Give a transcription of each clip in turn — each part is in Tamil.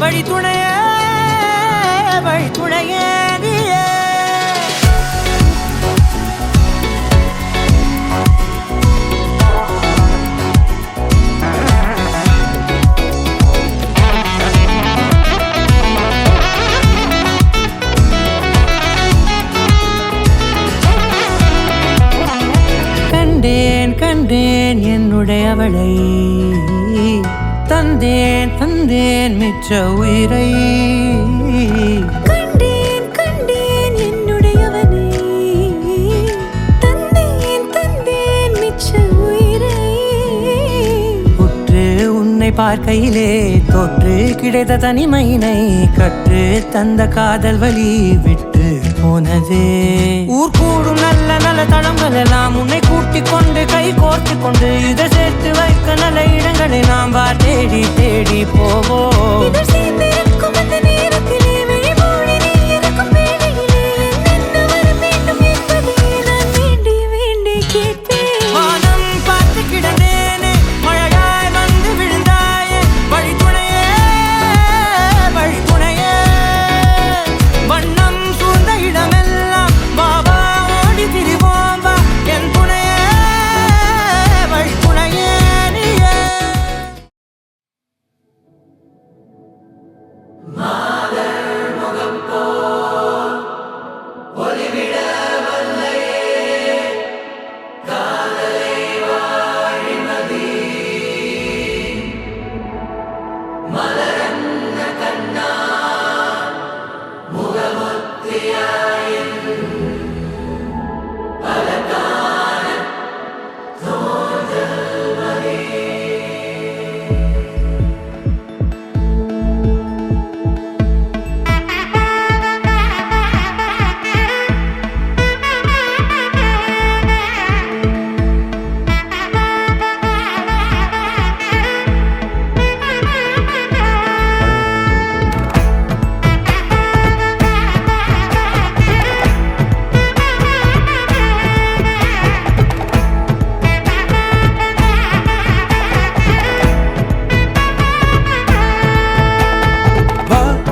வழி துணையே வழி துணையே நீயே. கண்டேன் கண்டேன் என்னுடையவளை, தந்தேன் தந்தேன் மிச்ச உயிரை. கண்டேன் கண்டேன் என்னுடையவனை, தந்தேன் தந்தேன் மிச்ச உயிரை. உற்று உன்னை பார்க்கையிலே தோற்று கிடைத்த தனிமையினை கற்று தந்த காதல் வழி விட்டு போனதே. ஊர் கூடும் நல்ல நல்ல தளங்கள் எல்லாம் உன்னை கூட்டிக் கொண்டு கை கோர்த்து கொண்டு இதை சேர்த்து வைக்க நல்ல இடங்களை நாம் வா தேடி தேடி போவோம். இதழ் சேர்ந்திருக்கும் அந்த நேரத்திலே விழிமூடி நீ இருக்கும் வேளையிலே என்னென்ன வர வேண்டும் என்பதை நான் வேண்டி வேண்டி கேட்பேன். வானம் பார்த்து கிடந்தேனே மழையாய் வந்து விழுந்தாயே வழி துணையே வழி துணையே. வண்ணம் சூழ்ந்த இடமெல்லாம் பாபா ஓடி திரிவோம் வா என் துணையே வழி துணையே நீயே.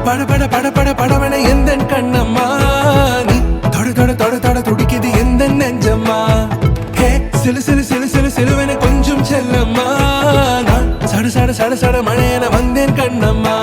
பட பட பட பட படவன எந்த கண்ணம்மா, நீ தொட தொட தொட தொட துடிக்குது எந்த நெஞ்சம்மா. ஹே சிலு சிலு சிலு சிலு சிலுவன கொஞ்சம் செல்லம்மா, நான் சட சட சட சட மழையன வந்தேன் கண்ணம்மா.